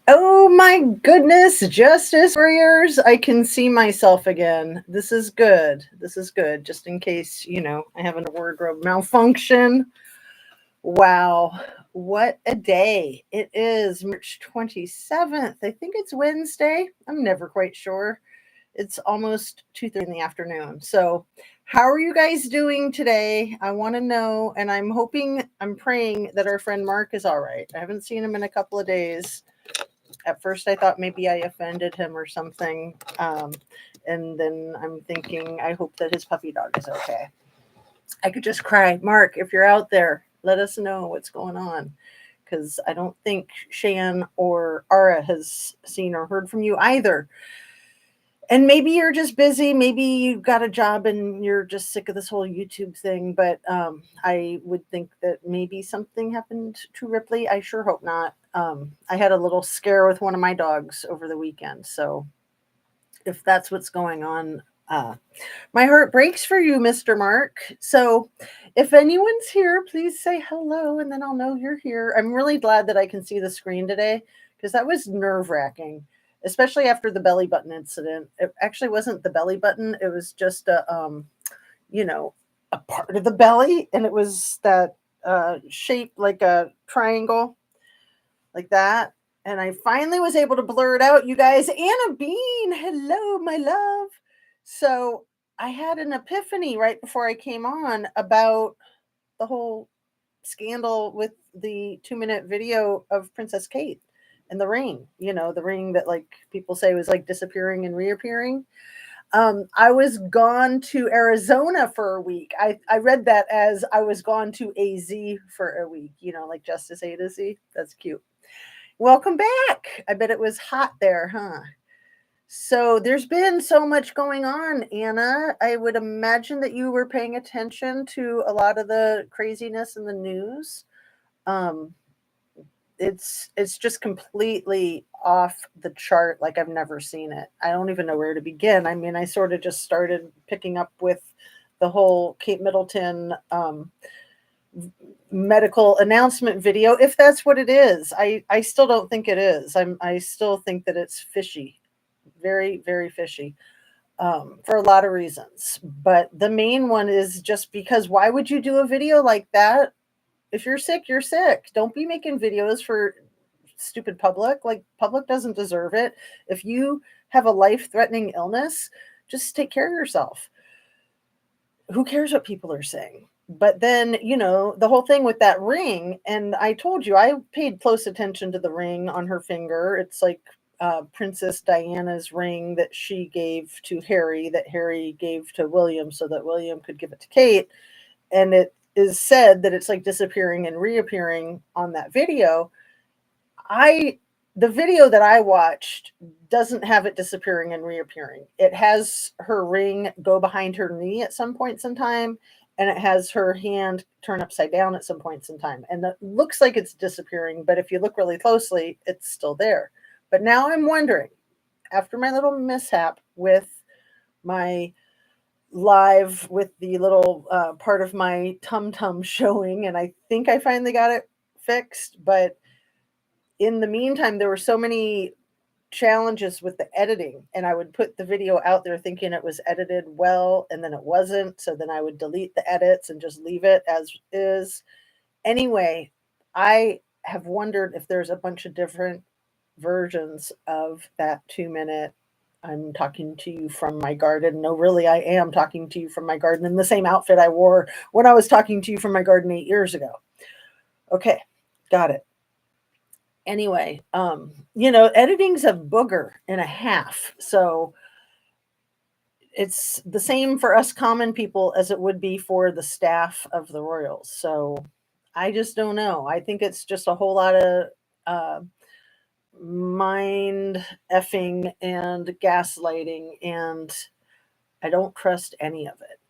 Oh my goodness, Justice Warriors. I can see myself again. This is good. This is good. Just in case, I have a wardrobe malfunction. Wow. What a day. It is March 27th. I think it's Wednesday. I'm never quite sure. It's almost 2:30 in the afternoon. So, how are you guys doing today? I want to know, and I'm praying that our friend Mark is all right. I haven't seen him in a couple of days. At first, I thought maybe I offended him or something. And then I'm thinking, I hope that his puppy dog is okay. I could just cry. Mark, if you're out there, let us know what's going on. Because I don't think Shan or Ara has seen or heard from you either. And maybe you're just busy. Maybe you got a job and you're just sick of this whole YouTube thing. But I would think that maybe something happened to Ripley. I sure hope not. I had a little scare with one of my dogs over the weekend. So if that's what's going on, my heart breaks for you, Mr. Mark. So if anyone's here, please say hello and then I'll know you're here. I'm really glad that I can see the screen today because that was nerve wracking, especially after the belly button incident. It actually wasn't the belly button, it was just you know, a part of the belly, and it was that shape like a triangle, like that. And I finally was able to blur it out, you guys. Anna Bean, hello, my love. So I had an epiphany right before I came on about the whole scandal with the 2-minute video of Princess Kate and the ring. The ring that like people say was like disappearing and reappearing. I was gone to Arizona for a week. I read that as I was gone to AZ for a week, like Justice A to Z. That's cute. Welcome back. I bet it was hot there, huh? So there's been so much going on, Anna. I would imagine that you were paying attention to a lot of the craziness in the news. Um, it's just completely off the chart like I've never seen it. I don't even know where to begin. I mean, I sort of just started picking up with the whole Kate Middleton medical announcement video, if that's what it is. I still don't think it is. I still think that it's fishy, very very fishy, for a lot of reasons. But the main one is just because why would you do a video like that? If you're sick, you're sick. Don't be making videos for stupid public. Like, public doesn't deserve it. If you have a life threatening illness, just take care of yourself. Who cares what people are saying? But then, the whole thing with that ring, and I told you, I paid close attention to the ring on her finger. It's like Princess Diana's ring that she gave to Harry, that Harry gave to William so that William could give it to Kate. And it is said that it's like disappearing and reappearing on that video. I the video that I watched doesn't have it disappearing and reappearing. It has her ring go behind her knee at some points in time, and it has her hand turn upside down at some points in time. And it looks like it's disappearing, but if you look really closely, it's still there. But now I'm wondering, after my little mishap with my live with the little part of my tum tum showing, and I think I finally got it fixed, but in the meantime, there were so many challenges with the editing, and I would put the video out there thinking it was edited well, and then it wasn't. So then I would delete the edits and just leave it as is. Anyway, I have wondered if there's a bunch of different versions of that 2 minute. I'm talking to you from my garden. No, really, I am talking to you from my garden in the same outfit I wore when I was talking to you from my garden 8 years ago. Okay, got it. Anyway, editing's a booger and a half. So it's the same for us common people as it would be for the staff of the Royals. So I just don't know. I think it's just a whole lot of uh, mind effing and gaslighting, and I don't trust any of it.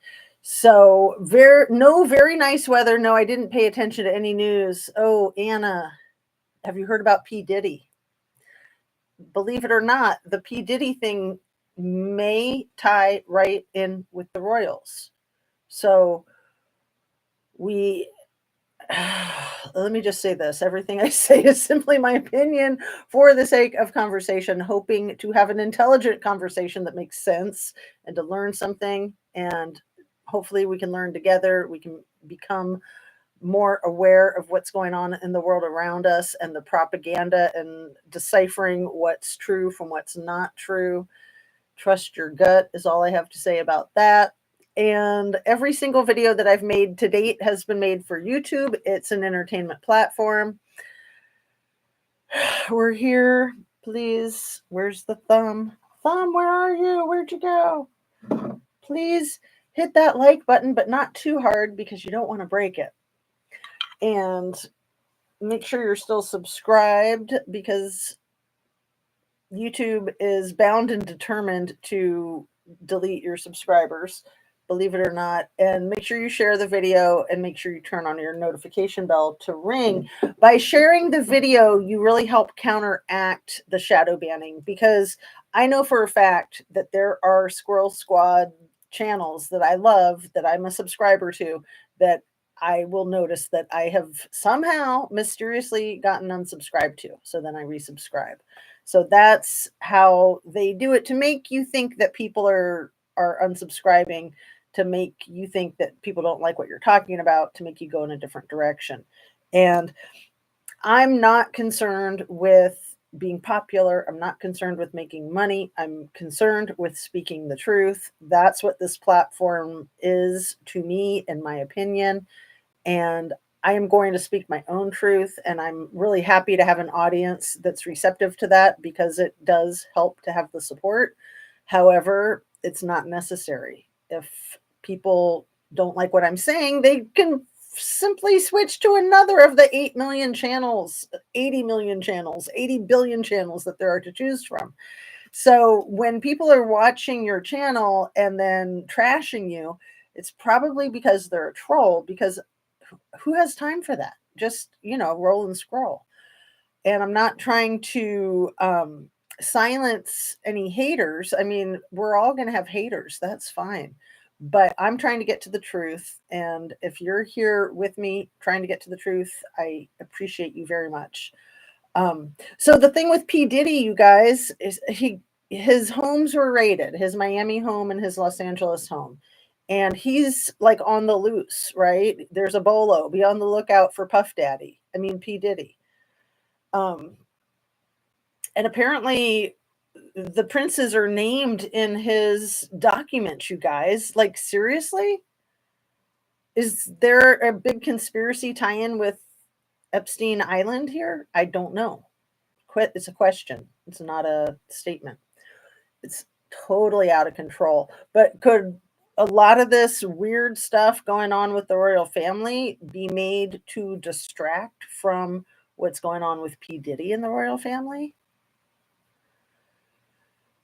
So very nice weather. No, I didn't pay attention to any news. Oh, Anna, have you heard about P. Diddy? Believe it or not, the P. Diddy thing may tie right in with the Royals. So we let me just say this. Everything I say is simply my opinion for the sake of conversation, hoping to have an intelligent conversation that makes sense and to learn something. And hopefully, we can learn together. We can become more aware of what's going on in the world around us and the propaganda and deciphering what's true from what's not true. Trust your gut is all I have to say about that. And every single video that I've made to date has been made for YouTube. It's an entertainment platform. We're here. Please. Where's the thumb? Thumb, where are you? Where'd you go? Please hit that like button, but not too hard because you don't want to break it. And make sure you're still subscribed because YouTube is bound and determined to delete your subscribers, believe it or not. And make sure you share the video and make sure you turn on your notification bell to ring. By sharing the video, you really help counteract the shadow banning, because I know for a fact that there are Squirrel Squad channels that I love, that I'm a subscriber to, that I will notice that I have somehow mysteriously gotten unsubscribed to. So then I resubscribe. So that's how they do it, to make you think that people are unsubscribing, to make you think that people don't like what you're talking about, to make you go in a different direction. And I'm not concerned with being popular. I'm not concerned with making money. I'm concerned with speaking the truth. That's what this platform is to me, in my opinion. And I am going to speak my own truth, and I'm really happy to have an audience that's receptive to that, because it does help to have the support. However, it's not necessary. If people don't like what I'm saying, they can simply switch to another of the 8 million channels, 80 million channels, 80 billion channels that there are to choose from. So when people are watching your channel and then trashing you, it's probably because they're a troll, because who has time for that? Just, roll and scroll. And I'm not trying to silence any haters. I mean, we're all going to have haters. That's fine. But I'm trying to get to the truth. And if you're here with me trying to get to the truth, I appreciate you very much. So the thing with P. Diddy, you guys, is his homes were raided, his Miami home and his Los Angeles home. And he's like on the loose, right? There's a bolo. Be on the lookout for Puff Daddy. I mean, P. Diddy. And apparently the princes are named in his documents, you guys. Like, seriously? Is there a big conspiracy tie-in with Epstein Island here? I don't know. It's a question. It's not a statement. It's totally out of control. But could a lot of this weird stuff going on with the royal family be made to distract from what's going on with P. Diddy and the royal family?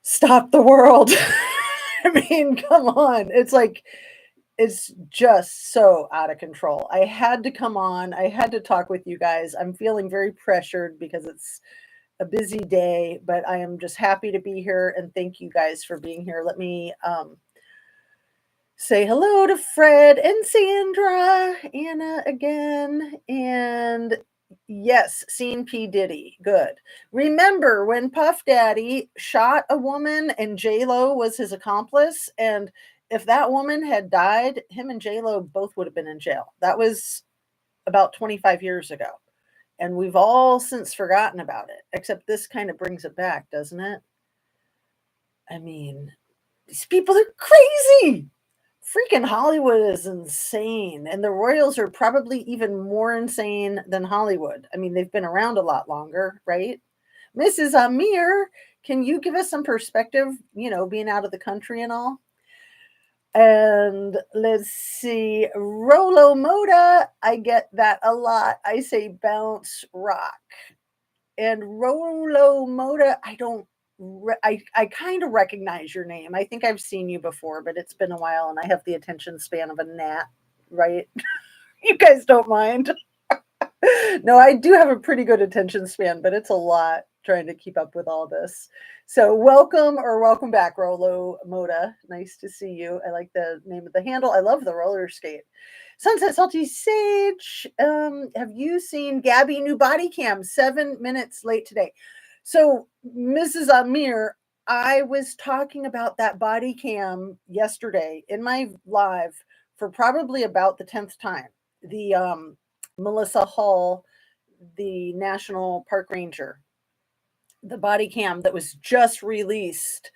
Stop the world. I mean, come on. It's just so out of control. I had to come on. I had to talk with you guys. I'm feeling very pressured because it's a busy day, but I am just happy to be here, and thank you guys for being here. Let me say hello to Fred and Sandra, Anna again, and yes, seen P. Diddy. Good. Remember when Puff Daddy shot a woman and J-Lo was his accomplice? And if that woman had died, him and J-Lo both would have been in jail. That was about 25 years ago. And we've all since forgotten about it, except this kind of brings it back, doesn't it? I mean, these people are crazy. Freaking Hollywood is insane. And the Royals are probably even more insane than Hollywood. I mean, they've been around a lot longer, right? Mrs. Amir, can you give us some perspective, being out of the country and all? And let's see, Rolo Moda, I get that a lot. I say bounce rock. And Rolo Moda, I kind of recognize your name. I think I've seen you before, but it's been a while and I have the attention span of a gnat, right? You guys don't mind. No, I do have a pretty good attention span, but it's a lot trying to keep up with all this. So welcome back, Rolo Moda. Nice to see you. I like the name of the handle. I love the roller skate. Sunset Salty Sage. Have you seen Gabby new body cam? 7 minutes late today. So, Mrs. Amir, I was talking about that body cam yesterday in my live for probably about the 10th time. The Melissa Hall, the National Park Ranger, the body cam that was just released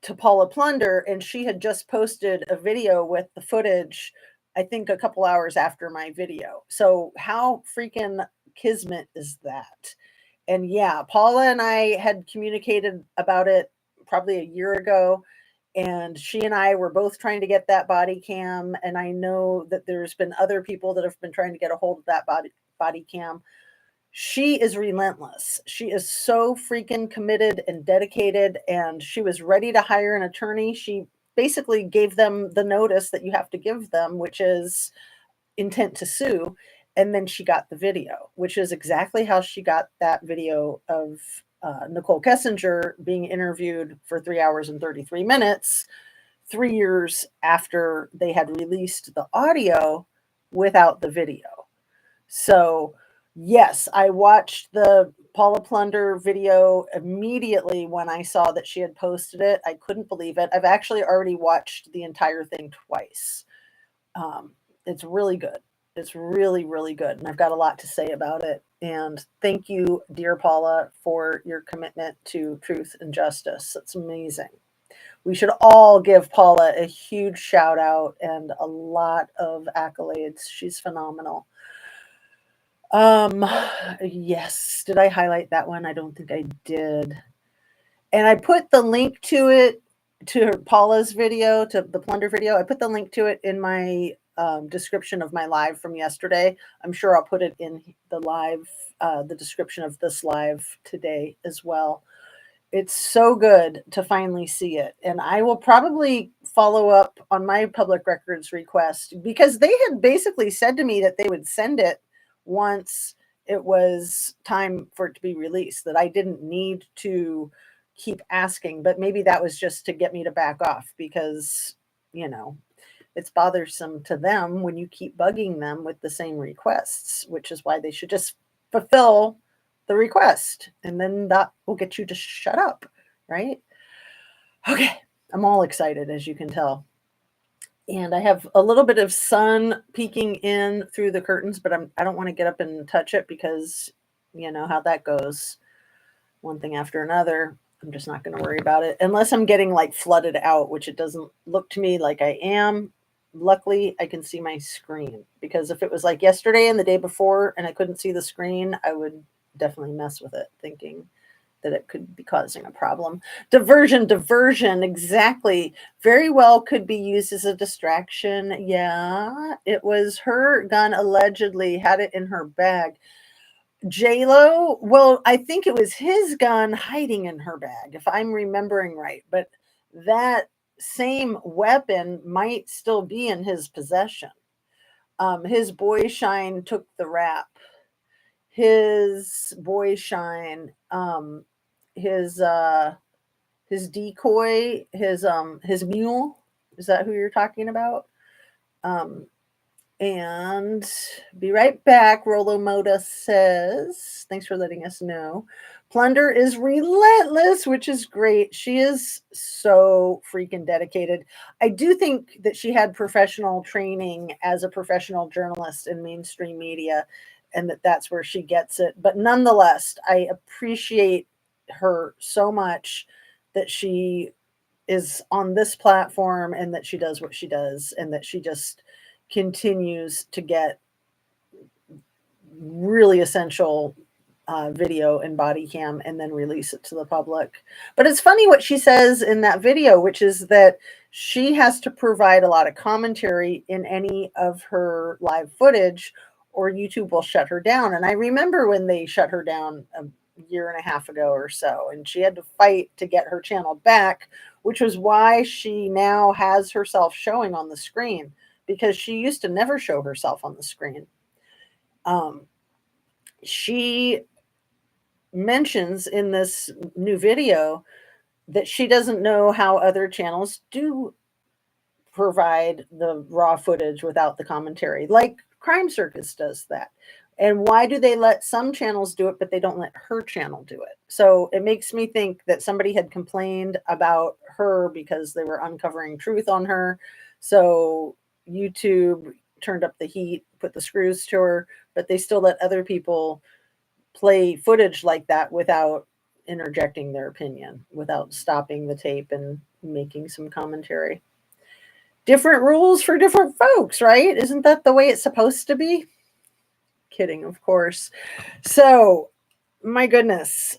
to Paula Plunder, and she had just posted a video with the footage, I think a couple hours after my video. So, how freaking kismet is that? And yeah, Paula and I had communicated about it probably a year ago. And she and I were both trying to get that body cam. And I know that there's been other people that have been trying to get a hold of that body cam. She is relentless. She is so freaking committed and dedicated. And she was ready to hire an attorney. She basically gave them the notice that you have to give them, which is intent to sue. And then she got the video, which is exactly how she got that video of Nicole Kessinger being interviewed for 3 hours and 33 minutes, 3 years after they had released the audio without the video. So, yes, I watched the Paula Plunder video immediately when I saw that she had posted it. I couldn't believe it. I've actually already watched the entire thing twice. It's really good. It's really, really good. And I've got a lot to say about it. And thank you, dear Paula, for your commitment to truth and justice. It's amazing. We should all give Paula a huge shout out and a lot of accolades. She's phenomenal. Um, yes. Did I highlight that one? I don't think I did. And I put the link to it, to Paula's video, to the Plunder video. I put the link to it in my description of my live from yesterday. I'm sure I'll put it in the live, the description of this live today as well. It's so good to finally see it. And I will probably follow up on my public records request because they had basically said to me that they would send it once it was time for it to be released, that I didn't need to keep asking. But maybe that was just to get me to back off because, you know, it's bothersome to them when you keep bugging them with the same requests, which is why they should just fulfill the request and then that will get you to shut up, right? Okay, I'm all excited as you can tell. And I have a little bit of sun peeking in through the curtains, but I don't want to get up and touch it because you know how that goes. One thing after another. I'm just not going to worry about it unless I'm getting like flooded out, which it doesn't look to me like I am. Luckily, I can see my screen because if it was like yesterday and the day before and I couldn't see the screen, I would definitely mess with it thinking that it could be causing a problem. Diversion, exactly. Very well could be used as a distraction. Yeah, it was her gun allegedly had it in her bag. J-Lo, well, I think it was his gun hiding in her bag, if I'm remembering right. But that same weapon might still be in his possession. His boy shine took the rap. His boy shine, his his decoy, his mule. Is that who you're talking about? Um, and be right back. Rolo Moda says, thanks for letting us know. Plunder is relentless, which is great. She is so freaking dedicated. I do think that she had professional training as a professional journalist in mainstream media and that's where she gets it. But nonetheless, I appreciate her so much that she is on this platform and that she does what she does and that she just continues to get really essential video and body cam and then release it to the public. But it's funny what she says in that video, which is that she has to provide a lot of commentary in any of her live footage or YouTube will shut her down. And I remember when they shut her down a year and a half ago or so, and she had to fight to get her channel back, which was why she now has herself showing on the screen because she used to never show herself on the screen. She mentions in this new video that she doesn't know how other channels do provide the raw footage without the commentary, like Crime Circus does that. And why do they let some channels do it, but they don't let her channel do it? So it makes me think that somebody had complained about her because they were uncovering truth on her. So YouTube turned up the heat, put the screws to her, but they still let other people play footage like that without interjecting their opinion, without stopping the tape and making some commentary. Different rules for different folks, right? Isn't that the way it's supposed to be? Kidding, of course. So, my goodness,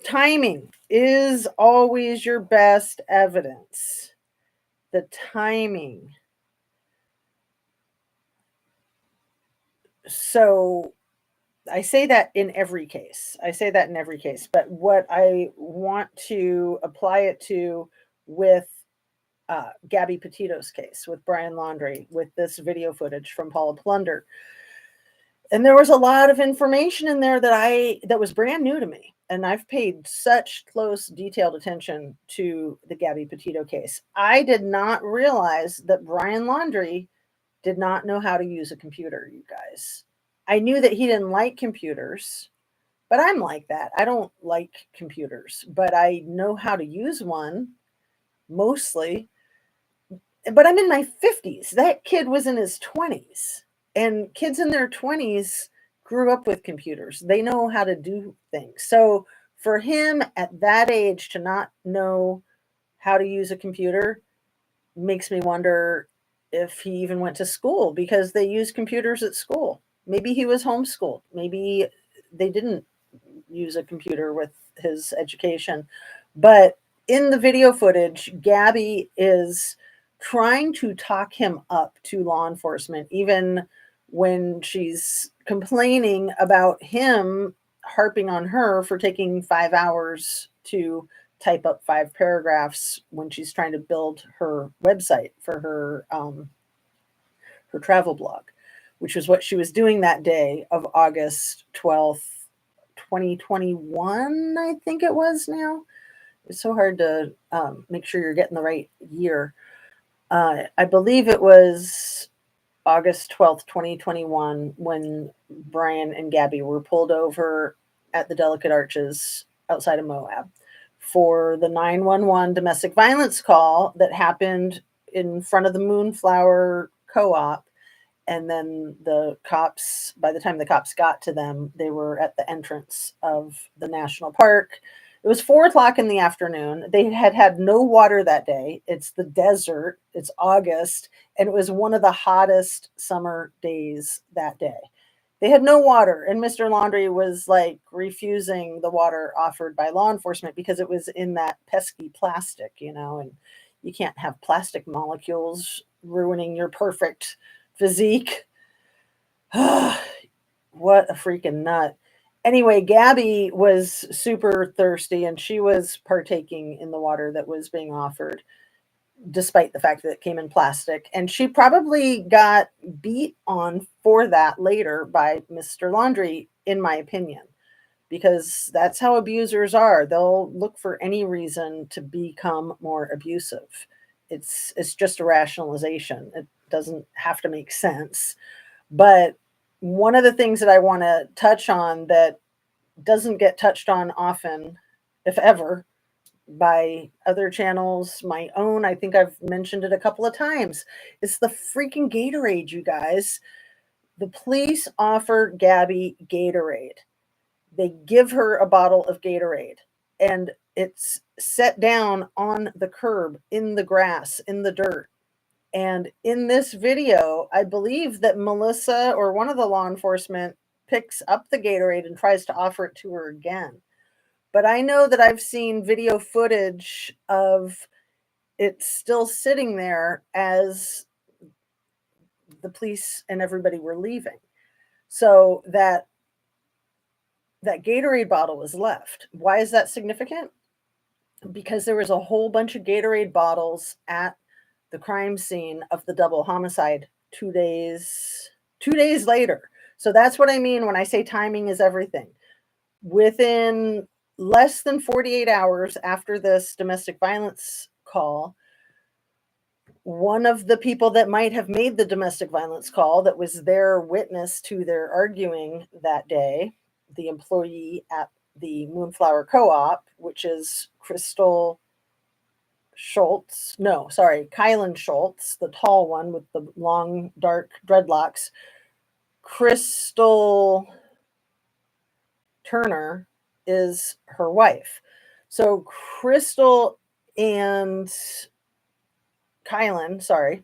timing is always your best evidence. The timing. So, I say that in every case. I say that in every case. But what I want to apply it to with Gabby Petito's case, with Brian Laundrie, with this video footage from Paula Plunder. And there was a lot of information in there that was brand new to me. And I've paid such close, detailed attention to the Gabby Petito case. I did not realize that Brian Laundrie did not know how to use a computer, you guys. I knew that he didn't like computers, but I'm like that. I don't like computers, but I know how to use one mostly. But I'm in my 50s. That kid was in his 20s. And kids in their 20s grew up with computers. They know how to do things. So for him at that age to not know how to use a computer makes me wonder if he even went to school, because they use computers at school. Maybe he was homeschooled. Maybe they didn't use a computer with his education. But in the video footage, Gabby is trying to talk him up to law enforcement, even when she's complaining about him harping on her for taking 5 hours to type up 5 paragraphs when she's trying to build her website for her travel blog, which was what she was doing that day of August 12th, 2021, I think it was now. It's so hard to make sure you're getting the right year. I believe it was August 12th, 2021, when Brian and Gabby were pulled over at the Delicate Arches outside of Moab for the 911 domestic violence call that happened in front of the Moonflower Co-op. And then the cops, by the time the cops got to them, they were at the entrance of the national park. It was 4 o'clock in the afternoon. They had had no water that day. It's the desert. It's August, and it was one of the hottest summer days that day. They had no water, and Mr. Laundrie was like refusing the water offered by law enforcement because it was in that pesky plastic, and you can't have plastic molecules ruining your perfect physique. What a freaking nut. Anyway, Gabby was super thirsty and she was partaking in the water that was being offered, despite the fact that it came in plastic. And she probably got beat on for that later by Mr. Laundrie, in my opinion, because that's how abusers are. They'll look for any reason to become more abusive. It's just a rationalization. It doesn't have to make sense. But one of the things that I want to touch on that doesn't get touched on often, if ever, by other channels, my own, I think I've mentioned it a couple of times. It's the freaking Gatorade, you guys. The police offer Gabby Gatorade. They give her a bottle of Gatorade, and it's set down on the curb, in the grass, in the dirt. And in this video, I believe that Melissa or one of the law enforcement picks up the Gatorade and tries to offer it to her again. But I know that I've seen video footage of it still sitting there as the police and everybody were leaving. So that Gatorade bottle was left. Why is that significant? Because there was a whole bunch of Gatorade bottles at the crime scene of the double homicide 2 days later. So that's what I mean when I say timing is everything. Within less than 48 hours after this domestic violence call, one of the people that might have made the domestic violence call, that was their witness to their arguing that day, the employee at the Moonflower Co-op, which is Crystal Schultz. No, sorry, Kylan Schultz, the tall one with the long, dark dreadlocks. Crystal Turner is her wife. So Crystal and Kylan, sorry,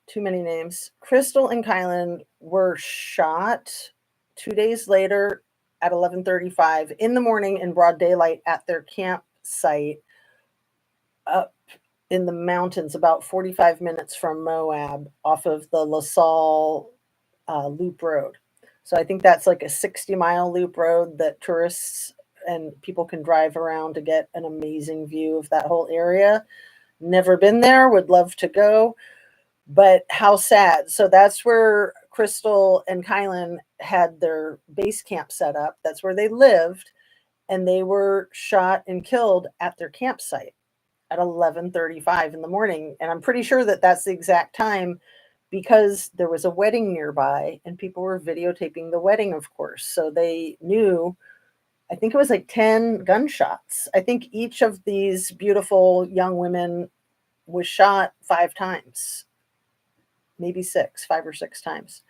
too many names. Crystal and Kylan were shot 2 days later at 11:35 in the morning in broad daylight at their campsite up in the mountains, about 45 minutes from Moab, off of the LaSalle Loop Road. So I think that's like a 60-mile loop road that tourists and people can drive around to get an amazing view of that whole area. Never been there, would love to go, but how sad. So that's where Crystal and Kylan had their base camp set up. That's where they lived, and they were shot and killed at their campsite at 11:35 in the morning. And I'm pretty sure that that's the exact time, because there was a wedding nearby and people were videotaping the wedding, of course. So they knew, I think it was like 10 gunshots. I think each of these beautiful young women was shot 5 times, maybe 6, 5 or 6 times.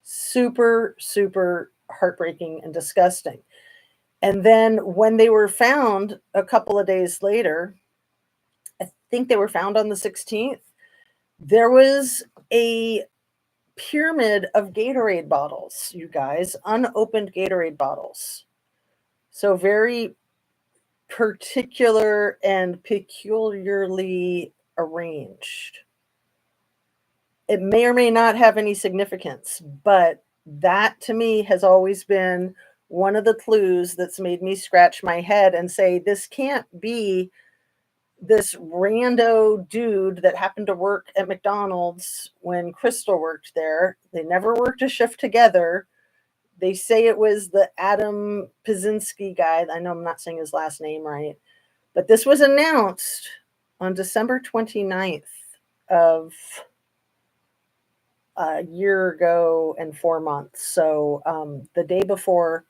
Super, super heartbreaking and disgusting. And then when they were found a couple of days later, I think they were found on the 16th, there was a pyramid of Gatorade bottles, you guys, unopened Gatorade bottles. So very particular and peculiarly arranged. It may or may not have any significance, but that to me has always been one of the clues that's made me scratch my head and say, this can't be this rando dude that happened to work at McDonald's when Crystal worked there. They never worked a shift together. They say it was the Adam Pazinski guy. I know I'm not saying his last name right, but this was announced on December 29th of a year ago and 4 months. So the day before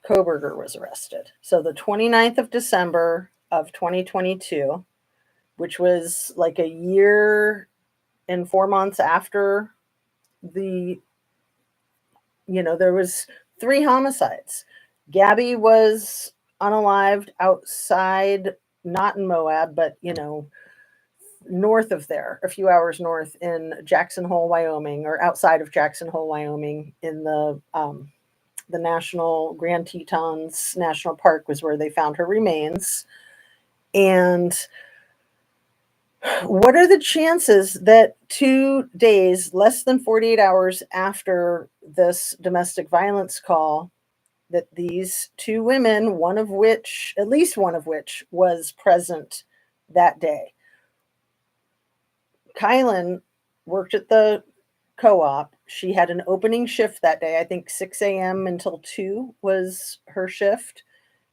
Koberger was arrested. So the 29th of December of 2022, which was like a year and 4 months after the, there was 3 homicides. Gabby was unalived outside, not in Moab, but, north of there, a few hours north in Jackson Hole, Wyoming, or outside of Jackson Hole, Wyoming, in the National Grand Tetons National Park was where they found her remains. And what are the chances that 2 days, less than 48 hours after this domestic violence call, that these 2 women, at least one of which was present that day? Kylan worked at the co-op. She had an opening shift that day. I think 6 a.m. until 2 was her shift.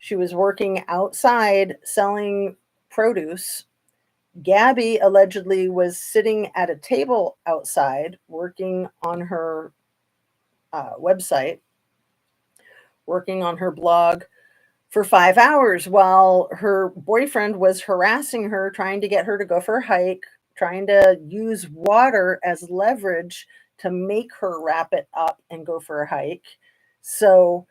She was working outside selling produce. Gabby allegedly was sitting at a table outside working on her website, working on her blog for 5 hours while her boyfriend was harassing her, trying to get her to go for a hike, trying to use water as leverage to make her wrap it up and go for a hike. So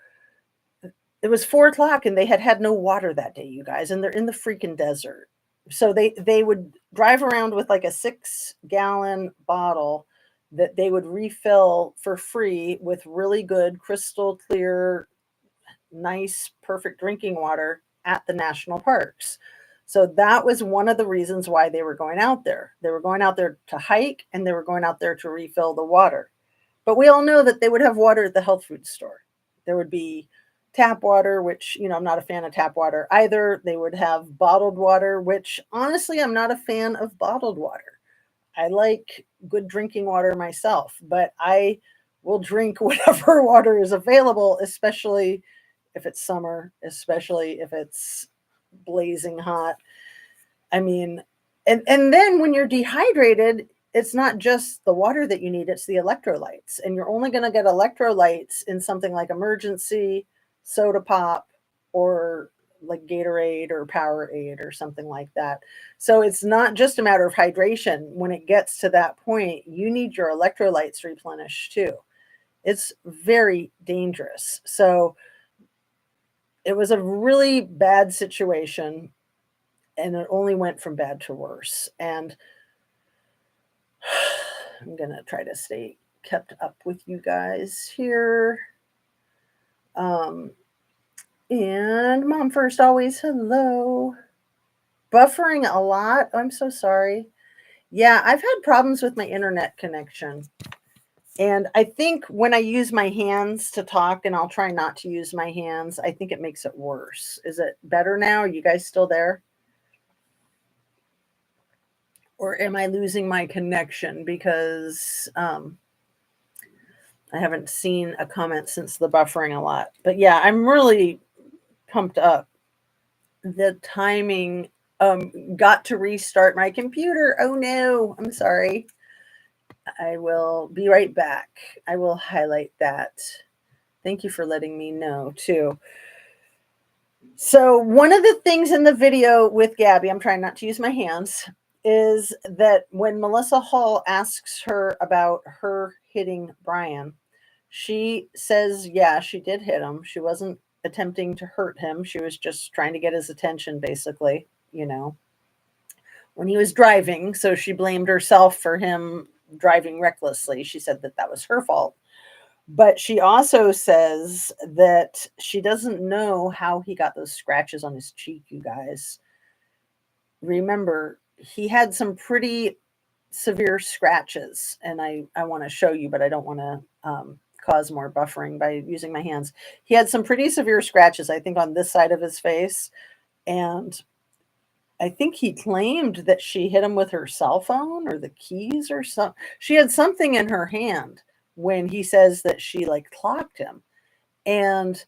it was 4 o'clock and they had no water that day, you guys, and they're in the freaking desert. So they would drive around with like a 6-gallon bottle that they would refill for free with really good crystal clear, nice, perfect drinking water at the national parks. So that was one of the reasons why they were going out there. They were going out there to hike, and they were going out there to refill the water. But we all know that they would have water at the health food store. There would be tap water, which, I'm not a fan of tap water either. They would have bottled water, which honestly, I'm not a fan of bottled water. I like good drinking water myself, but I will drink whatever water is available, especially if it's summer, especially if it's blazing hot. I mean, and then when you're dehydrated, it's not just the water that you need, it's the electrolytes. And you're only going to get electrolytes in something like emergency, soda pop, or like Gatorade or Powerade or something like that. So it's not just a matter of hydration. When it gets to that point, you need your electrolytes replenished too. It's very dangerous. So it was a really bad situation, and it only went from bad to worse. And I'm going to try to stay kept up with you guys here. Um, and mom first, always hello. Buffering a lot. I'm so sorry. Yeah, I've had problems with my internet connection. And I think when I use my hands to talk, and I'll try not to use my hands, I think it makes it worse. Is it better now? Are you guys still there? Or am I losing my connection because I haven't seen a comment since the buffering a lot? But yeah, I'm really pumped up. The timing got to restart my computer. Oh no, I'm sorry. I will be right back. I will highlight that. Thank you for letting me know too. So one of the things in the video with Gabby, I'm trying not to use my hands, is that when Melissa Hall asks her about her hitting Brian, she says, yeah, she did hit him. She wasn't attempting to hurt him. She was just trying to get his attention, basically, when he was driving. So she blamed herself for him driving recklessly. She said that that was her fault. But she also says that she doesn't know how he got those scratches on his cheek, you guys. Remember, he had some pretty severe scratches, and I want to show you, but I don't want to cause more buffering by using my hands. He had some pretty severe scratches, I think, on this side of his face. And I think he claimed that she hit him with her cell phone or the keys or something. She had something in her hand when he says that she like clocked him. And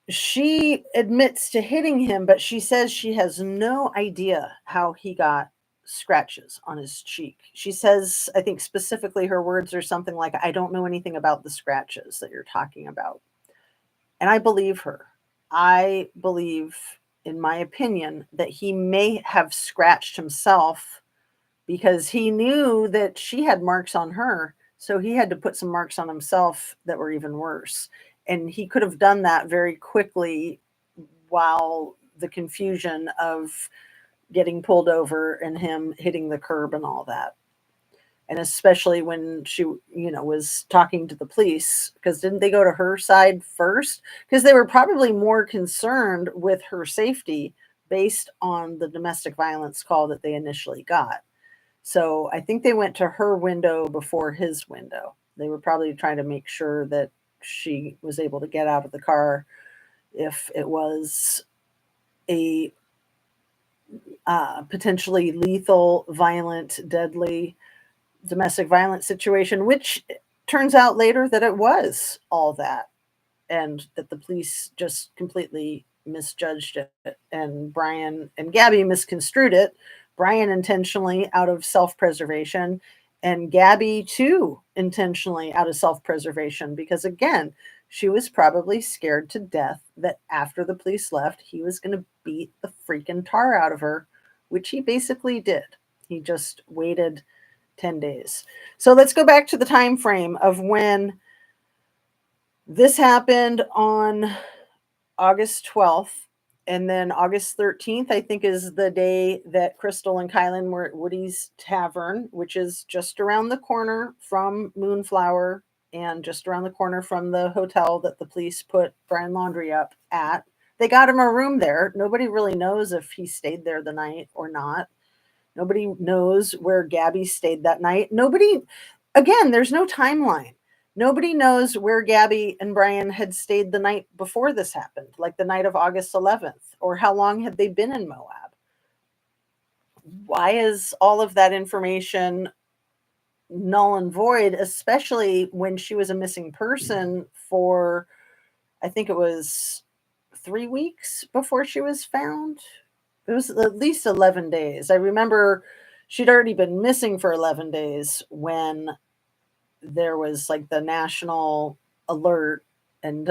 she admits to hitting him, but she says she has no idea how he got scratches on his cheek. She says, I think specifically her words are something like, I don't know anything about the scratches that you're talking about. And I believe her. I believe, in my opinion, that he may have scratched himself because he knew that she had marks on her. So he had to put some marks on himself that were even worse. And he could have done that very quickly while the confusion of getting pulled over and him hitting the curb and all that. And especially when she, was talking to the police, because didn't they go to her side first? Because they were probably more concerned with her safety based on the domestic violence call that they initially got. So I think they went to her window before his window. They were probably trying to make sure that she was able to get out of the car if it was a potentially lethal, violent, deadly domestic violence situation, which turns out later that it was all that, and that the police just completely misjudged it, and Brian and Gabby misconstrued it. Brian intentionally out of self-preservation, and Gabby too intentionally out of self-preservation, because again, she was probably scared to death that after the police left, he was going to beat the freaking tar out of her, which he basically did. He just waited 10 days. So let's go back to the time frame of when this happened on August 12th. And then August 13th, I think, is the day that Crystal and Kylan were at Woody's Tavern, which is just around the corner from Moonflower and just around the corner from the hotel that the police put Brian Laundrie up at. They got him a room there. Nobody really knows if he stayed there the night or not. Nobody knows where Gabby stayed that night. Again, there's no timeline. Nobody knows where Gabby and Brian had stayed the night before this happened, like the night of August 11th, or how long had they been in Moab. Why is all of that information null and void, especially when she was a missing person for, I think it was 3 weeks before she was found. It was at least 11 days. I remember she'd already been missing for 11 days when there was like the national alert and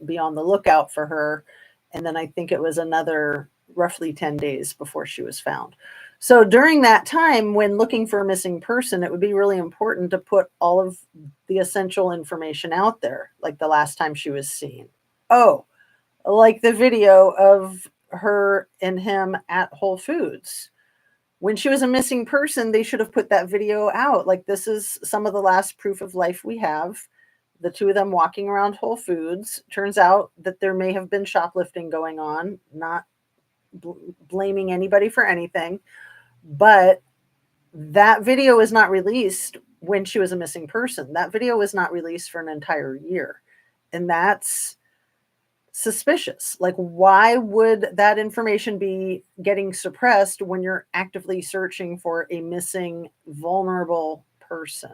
be on the lookout for her. And then I think it was another roughly 10 days before she was found. So during that time, when looking for a missing person, it would be really important to put all of the essential information out there, like the last time she was seen. Oh, like the video of her and him at Whole Foods. When she was a missing person, they should have put that video out. Like, this is some of the last proof of life we have. The two of them walking around Whole Foods. Turns out that there may have been shoplifting going on, not blaming anybody for anything. But that video was not released when she was a missing person. That video was not released for an entire year. And that's suspicious. Like, why would that information be getting suppressed when you're actively searching for a missing, vulnerable person?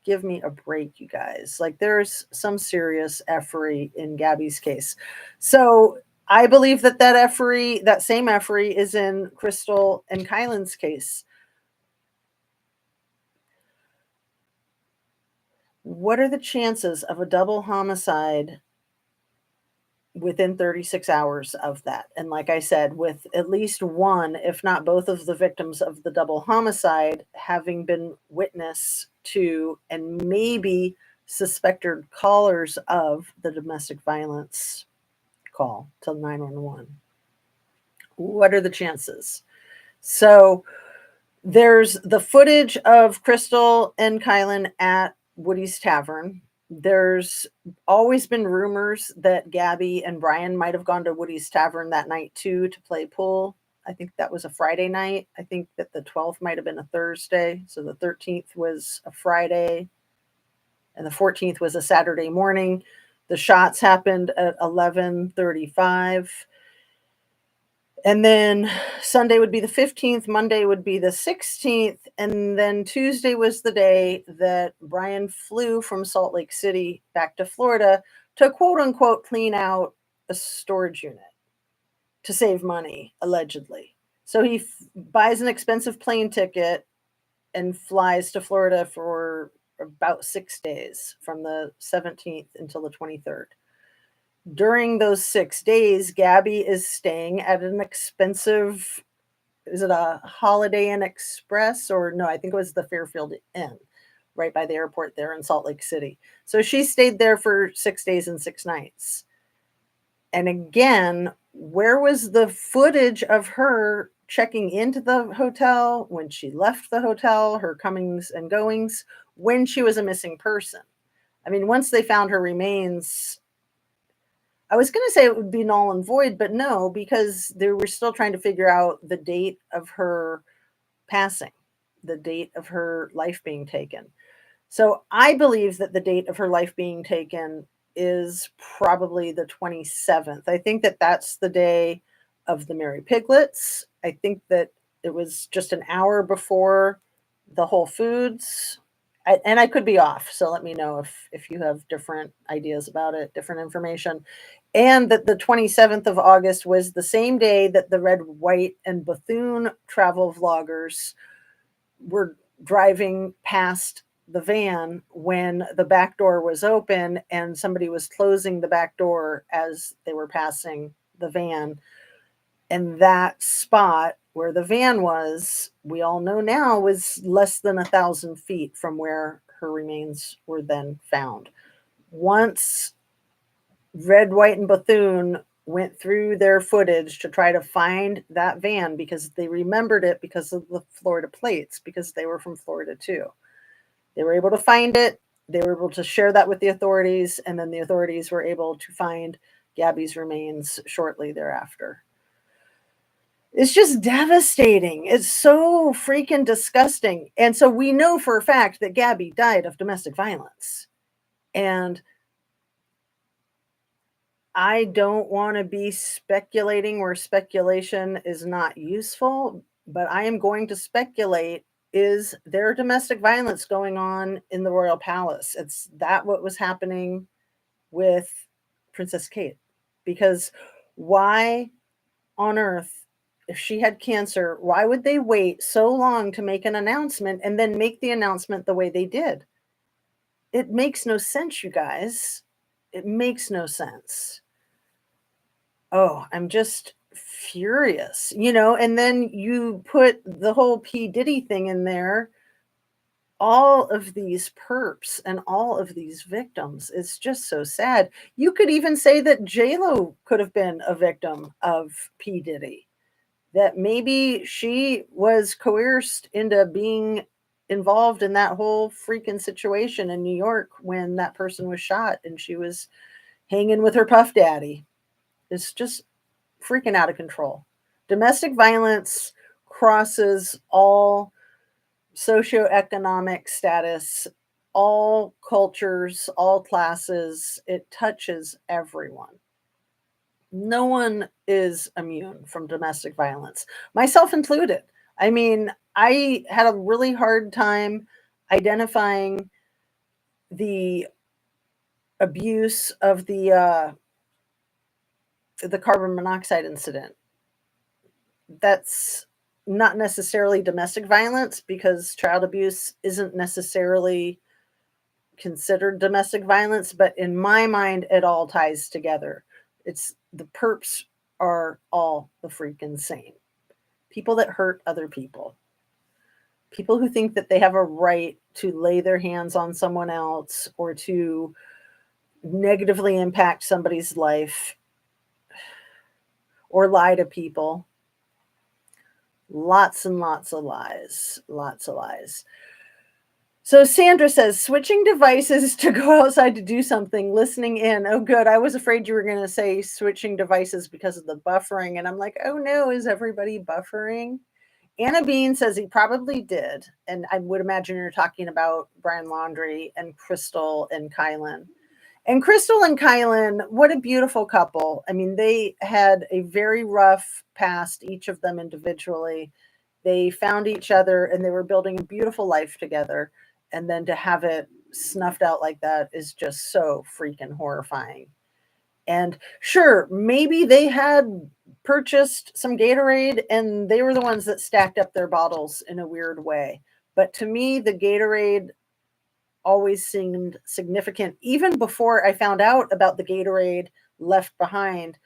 Give me a break, you guys. Like, there's some serious effery in Gabby's case. So I believe that that same effery is in Crystal and Kylan's case. What are the chances of a double homicide within 36 hours of that? And like I said, with at least one, if not both of the victims of the double homicide having been witness to and maybe suspected callers of the domestic violence call to 911. What are the chances? So there's the footage of Crystal and Kylan at Woody's Tavern. There's always been rumors that Gabby and Brian might have gone to Woody's Tavern that night too to play pool. I think that was a Friday night. I think that the 12th might have been a Thursday. So the 13th was a Friday and the 14th was a Saturday morning. The shots happened at 11:35. And then Sunday would be the 15th, Monday would be the 16th, and then Tuesday was the day that Brian flew from Salt Lake City back to Florida to quote unquote clean out a storage unit to save money, allegedly. So he buys an expensive plane ticket and flies to Florida for about 6 days from the 17th until the 23rd. During those 6 days, Gabby is staying at an expensive, is it a Holiday Inn Express or no, I think it was the Fairfield Inn right by the airport there in Salt Lake City. So she stayed there for 6 days and 6 nights. And again, where was the footage of her checking into the hotel, when she left the hotel, her comings and goings, when she was a missing person? I mean, once they found her remains, I was going to say it would be null and void, but no, because they were still trying to figure out the date of her passing, the date of her life being taken. So I believe that the date of her life being taken is probably the 27th. I think that that's the day of the Mary Piglets. I think that it was just an hour before the Whole Foods. And I could be off, so let me know if you have different ideas about it, different information. And that the 27th of August was the same day that the Red, White, and Bethune travel vloggers were driving past the van when the back door was open and somebody was closing the back door as they were passing the van. And that spot where the van was, we all know now, was less than 1,000 feet from where her remains were then found. Once Red, White, and Bethune went through their footage to try to find that van, because they remembered it because of the Florida plates, because they were from Florida too. They were able to find it. They were able to share that with the authorities, and then the authorities were able to find Gabby's remains shortly thereafter. It's just devastating. It's so freaking disgusting. And so we know for a fact that Gabby died of domestic violence. And I don't want to be speculating where speculation is not useful, but I am going to speculate is there domestic violence going on in the royal palace? It's that what was happening with Princess Kate? Because why on earth, if she had cancer, why would they wait so long to make an announcement and then make the announcement the way they did? It makes no sense, you guys. It makes no sense. Oh, I'm just furious, and then you put the whole P. Diddy thing in there, all of these perps and all of these victims. It's just so sad. You could even say that J-Lo could have been a victim of P. Diddy, that maybe she was coerced into being involved in that whole freaking situation in New York when that person was shot and she was hanging with her puff daddy. It's just freaking out of control. Domestic violence crosses all socioeconomic status, all cultures, all classes. It touches everyone. No one is immune from domestic violence, myself included. I mean, I had a really hard time identifying the abuse of the carbon monoxide incident. That's not necessarily domestic violence because child abuse isn't necessarily considered domestic violence, but in my mind, it all ties together. It's the perps are all the freaking same. People that hurt other people. People who think that they have a right to lay their hands on someone else or to negatively impact somebody's life or lie to people. Lots and lots of lies. Lots of lies. So Sandra says, switching devices to go outside to do something, listening in. Oh, good. I was afraid you were going to say switching devices because of the buffering. And I'm like, oh no, is everybody buffering? Anna Bean says he probably did. And I would imagine you're talking about Brian Laundrie and Crystal and Kylan. And Crystal and Kylan, what a beautiful couple. I mean, they had a very rough past, each of them individually. They found each other and they were building a beautiful life together. And then to have it snuffed out like that is just so freaking horrifying. And sure, maybe they had purchased some Gatorade and they were the ones that stacked up their bottles in a weird way. But to me, the Gatorade always seemed significant, even before I found out about the Gatorade left behind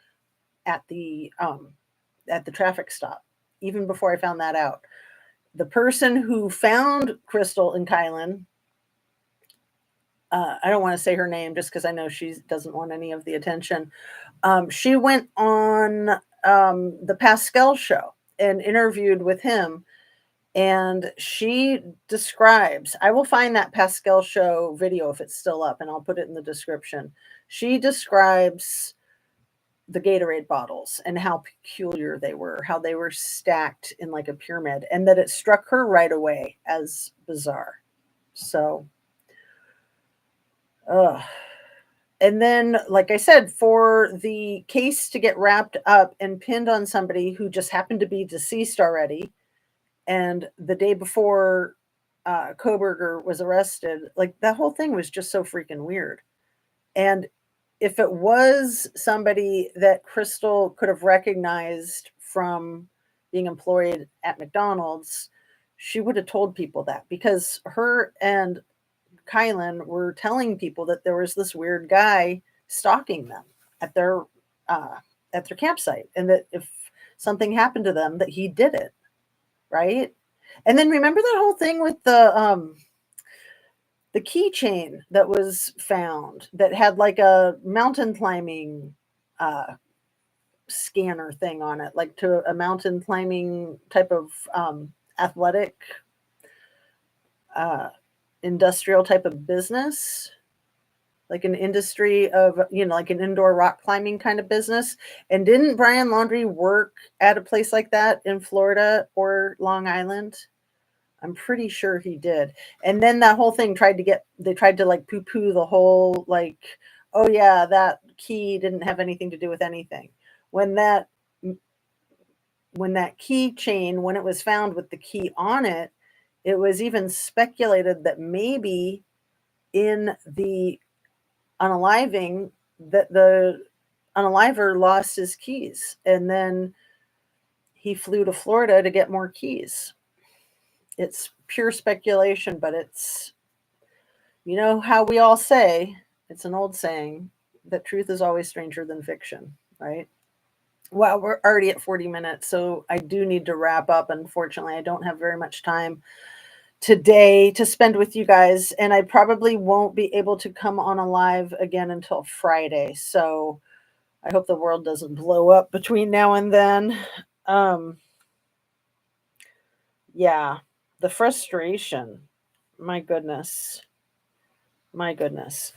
at the traffic stop. Even before I found that out, the person who found Crystal and Kylan, I don't want to say her name just because I know she doesn't want any of the attention. She went on the Pascal show and interviewed with him. And she describes, I will find that Pascal show video if it's still up and I'll put it in the description. She describes the Gatorade bottles and how peculiar they were, how they were stacked in like a pyramid, and that it struck her right away as bizarre. So, and then, like I said, for the case to get wrapped up and pinned on somebody who just happened to be deceased already, and the day before Koberger was arrested, like that whole thing was just so freaking weird. And if it was somebody that Crystal could have recognized from being employed at McDonald's, she would have told people that, because her and Kylan were telling people that there was this weird guy stalking them at their campsite, and that if something happened to them, that he did it. Right? And then remember that whole thing with the keychain that was found that had like a mountain climbing scanner thing on it, like to a mountain climbing type of athletic industrial type of business, like an industry of, like an indoor rock climbing kind of business. And didn't Brian Laundrie work at a place like that in Florida or Long Island? I'm pretty sure he did. And then that whole thing they tried to like poo-poo the whole, like, oh yeah, that key didn't have anything to do with anything. When that keychain, when it was found with the key on it, It was even speculated that maybe in the unaliving, that the unaliver lost his keys, and then he flew to Florida to get more keys. It's pure speculation, but it's, how we all say, it's an old saying, that truth is always stranger than fiction, right? Well, we're already at 40 minutes, so I do need to wrap up. Unfortunately, I don't have very much time today to spend with you guys, and I probably won't be able to come on a live again until Friday. So I hope the world doesn't blow up between now and then. Yeah, the frustration. My goodness. My goodness.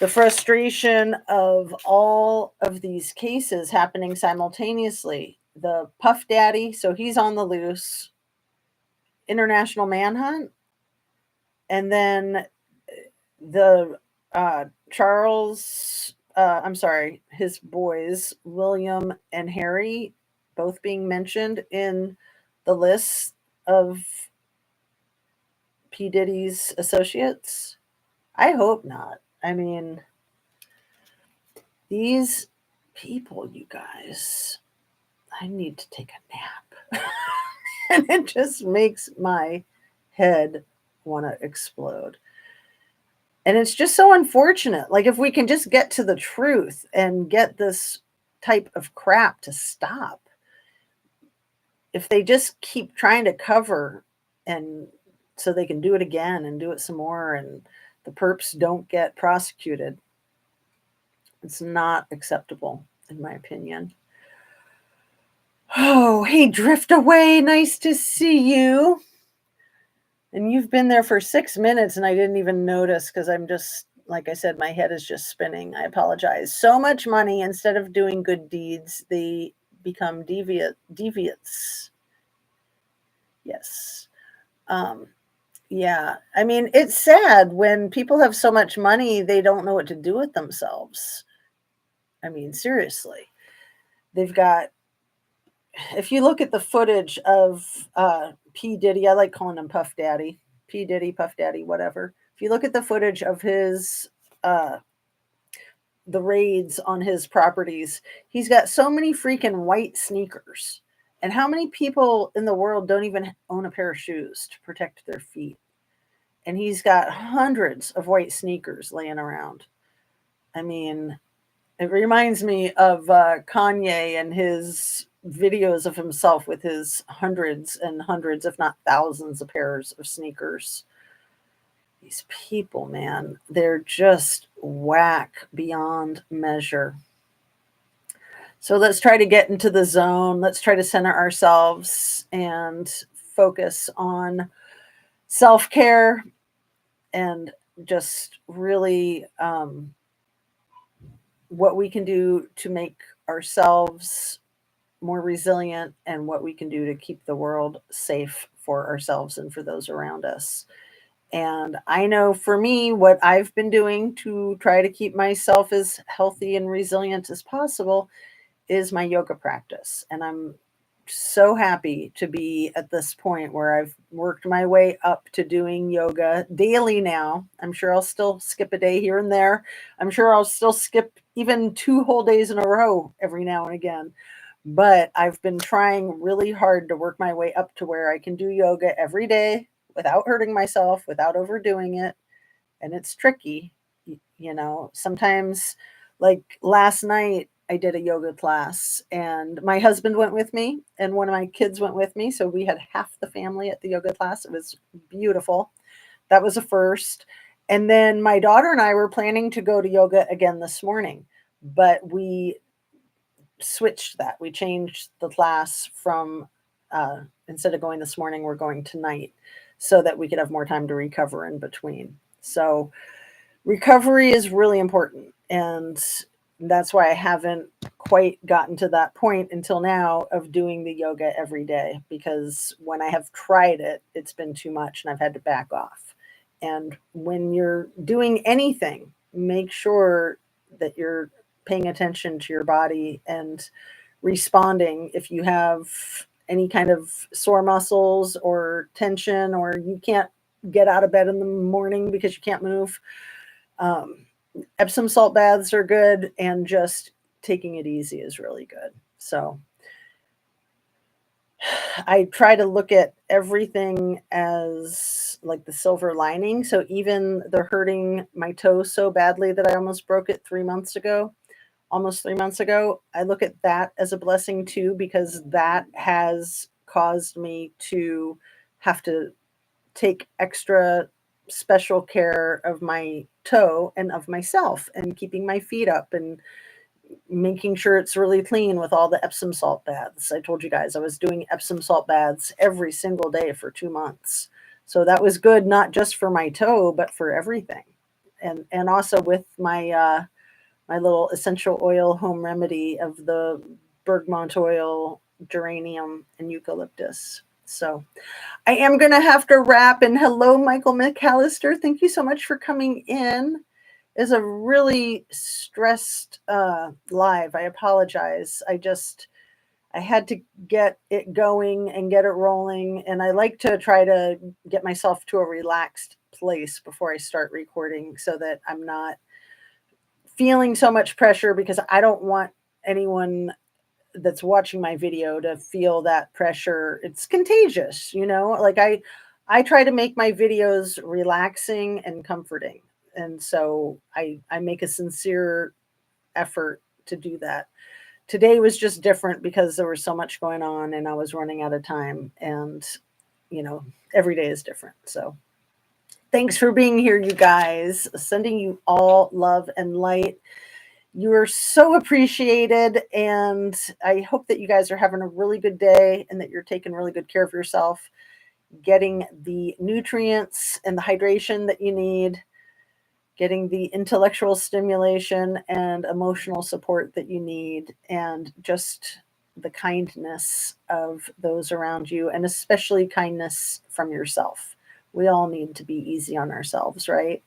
The frustration of all of these cases happening simultaneously. The Puff Daddy, so he's on the loose, international manhunt, and then the I'm sorry, his boys, William and Harry, both being mentioned in the list of P. Diddy's associates. I hope not. I mean, these people, you guys, I need to take a nap. And it just makes my head want to explode. And it's just so unfortunate. Like, if we can just get to the truth and get this type of crap to stop, if they just keep trying to cover and so they can do it again and do it some more, and the perps don't get prosecuted, it's not acceptable, in my opinion. Oh, hey, Drift Away. Nice to see you. And you've been there for 6 minutes and I didn't even notice because I'm just, like I said, my head is just spinning. I apologize. So much money, instead of doing good deeds, they become deviates. Yes. Yeah. I mean, it's sad when people have so much money, they don't know what to do with themselves. I mean, seriously. They've got, if you look at the footage of P. Diddy, I like calling him Puff Daddy, P. Diddy, Puff Daddy, whatever. If you look at the footage of his, the raids on his properties, he's got so many freaking white sneakers. And how many people in the world don't even own a pair of shoes to protect their feet? And he's got hundreds of white sneakers laying around. I mean, it reminds me of Kanye and his videos of himself with his hundreds and hundreds, if not thousands, of pairs of sneakers. These people, man, they're just whack beyond measure. So let's try to get into the zone. Let's try to center ourselves and focus on self-care and just really what we can do to make ourselves more resilient, and what we can do to keep the world safe for ourselves and for those around us. And I know for me, what I've been doing to try to keep myself as healthy and resilient as possible is my yoga practice. And I'm so happy to be at this point where I've worked my way up to doing yoga daily now. I'm sure I'll still skip a day here and there. I'm sure I'll still skip even 2 whole days in a row every now and again. But I've been trying really hard to work my way up to where I can do yoga every day without hurting myself, without overdoing it. And it's tricky. Sometimes, like last night, I did a yoga class and my husband went with me and one of my kids went with me. So we had half the family at the yoga class. It was beautiful. That was a first. And then my daughter and I were planning to go to yoga again this morning, but we switched that. We changed the class from, instead of going this morning, we're going tonight so that we could have more time to recover in between. So recovery is really important. And that's why I haven't quite gotten to that point until now of doing the yoga every day, because when I have tried it, it's been too much and I've had to back off. And when you're doing anything, make sure that you're paying attention to your body and responding if you have any kind of sore muscles or tension, or you can't get out of bed in the morning because you can't move, um, Epsom salt baths are good, and just taking it easy is really good. So I try to look at everything as like the silver lining. So even the hurting my toe so badly that I almost broke it 3 months ago, almost 3 months ago, I look at that as a blessing too, because that has caused me to have to take extra special care of my toe and of myself, and keeping my feet up and making sure it's really clean with all the Epsom salt baths. I told you guys I was doing Epsom salt baths every single day for 2 months. So that was good, not just for my toe, but for everything. And also with my little essential oil home remedy of the bergamot oil, geranium, and eucalyptus. So I am going to have to wrap. And hello, Michael McAllister. Thank you so much for coming in. Is a really stressed live. I apologize. I had to get it going and get it rolling, and I like to try to get myself to a relaxed place before I start recording, so that I'm not feeling so much pressure, because I don't want anyone that's watching my video to feel that pressure. It's contagious, like I try to make my videos relaxing and comforting. And so I make a sincere effort to do that. Today was just different because there was so much going on and I was running out of time, and you know, every day is different. So thanks for being here, you guys. Sending you all love and light. You are so appreciated, and I hope that you guys are having a really good day and that you're taking really good care of yourself, getting the nutrients and the hydration that you need, getting the intellectual stimulation and emotional support that you need, and just the kindness of those around you, and especially kindness from yourself. We all need to be easy on ourselves, right?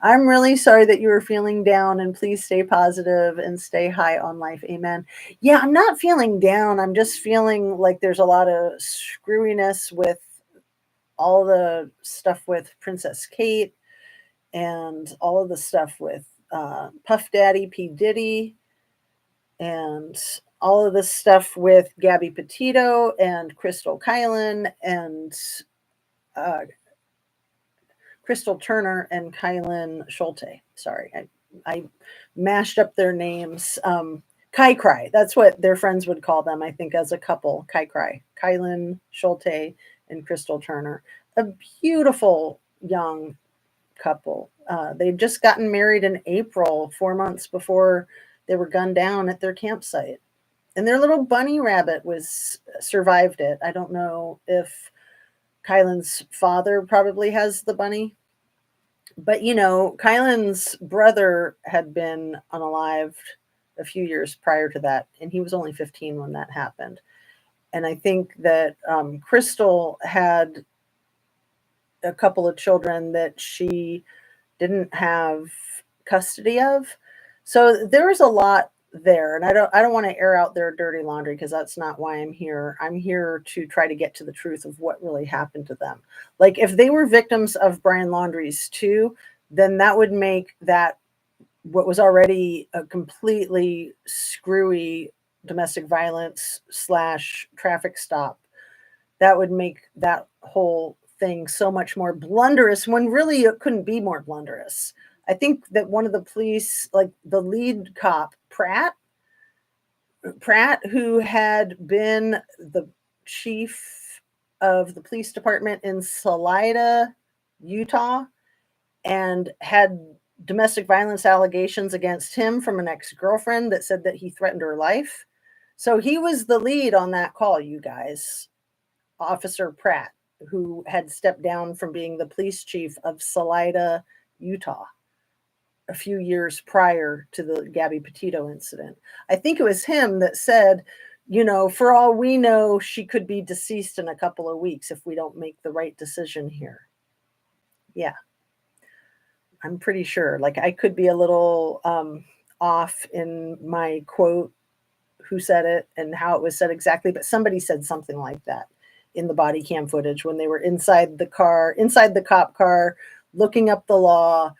I'm really sorry that you were feeling down, and please stay positive and stay high on life. Amen. Yeah, I'm not feeling down. I'm just feeling like there's a lot of screwiness with all the stuff with Princess Kate, and all of the stuff with Puff Daddy, P. Diddy, and all of the stuff with Gabby Petito and Crystal Kylan and uh, Crystal Turner and Kylan Schulte. Sorry, I mashed up their names. KyCry, that's what their friends would call them, I think, as a couple. KyCry, Kylan Schulte and Crystal Turner. A beautiful young couple. They'd just gotten married in April, 4 months before they were gunned down at their campsite. And their little bunny rabbit was survived it. I don't know if Kylan's father probably has the bunny. But Kylan's brother had been unalived a few years prior to that, and he was only 15 when that happened. And I think that Crystal had a couple of children that she didn't have custody of. So there was a lot there, and I don't want to air out their dirty laundry, because that's not why I'm here. I'm here to try to get to the truth of what really happened to them. Like, if they were victims of Brian Laundrie's too, then that would make that what was already a completely screwy domestic violence / traffic stop, that would make that whole thing so much more blunderous, when really it couldn't be more blunderous. I think that one of the police, like the lead cop, Pratt, who had been the chief of the police department in Salida, Utah, and had domestic violence allegations against him from an ex-girlfriend that said that he threatened her life. So he was the lead on that call, you guys. Officer Pratt, who had stepped down from being the police chief of Salida, Utah, a few years prior to the Gabby Petito incident. I think it was him that said, for all we know, she could be deceased in a couple of weeks if we don't make the right decision here. Yeah, I'm pretty sure. Like, I could be a little off in my quote, who said it and how it was said exactly, but somebody said something like that in the body cam footage when they were inside the car, inside the cop car, looking up the law.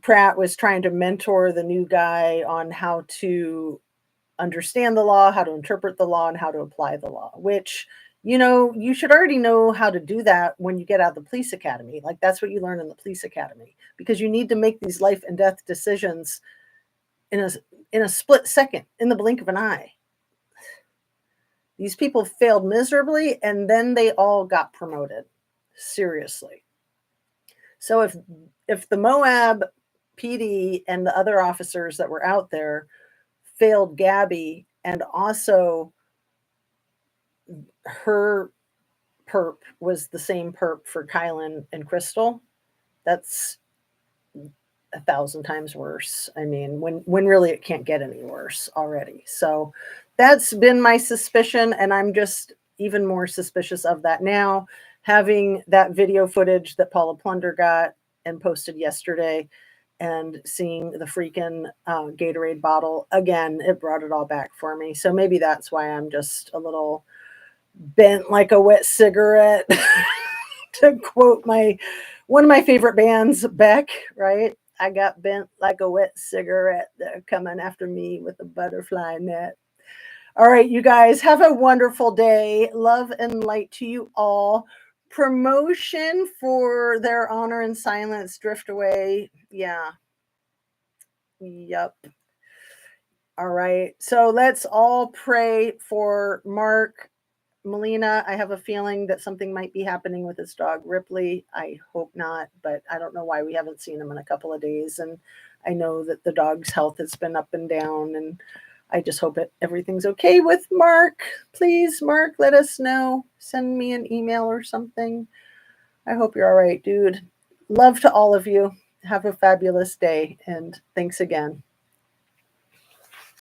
Pratt was trying to mentor the new guy on how to understand the law, how to interpret the law, and how to apply the law, which, you know, you should already know how to do that when you get out of the police academy. Like, that's what you learn in the police academy, because you need to make these life and death decisions in a split second, in the blink of an eye. These people failed miserably, and then they all got promoted. Seriously. So if the Moab PD and the other officers that were out there failed Gabby, and also her perp was the same perp for Kylan and Crystal, that's 1,000 times worse. I mean, when really it can't get any worse already. So that's been my suspicion, and I'm just even more suspicious of that now, having that video footage that Paula Plunder got and posted yesterday, and seeing the freaking Gatorade bottle again. It brought it all back for me. So maybe that's why I'm just a little bent like a wet cigarette, to quote one of my favorite bands, Beck, right? I got bent like a wet cigarette. They're coming after me with a butterfly net. All right, you guys, have a wonderful day. Love and light to you all. Promotion for Their Honor and Silence, Drift Away. Yeah. Yep. All right. So let's all pray for Mark Molina. I have a feeling that something might be happening with his dog, Ripley. I hope not, but I don't know why we haven't seen him in a couple of days. And I know that the dog's health has been up and down, and I just hope that everything's okay with Mark. Please, Mark, let us know. Send me an email or something. I hope you're all right, dude. Love to all of you. Have a fabulous day, and thanks again.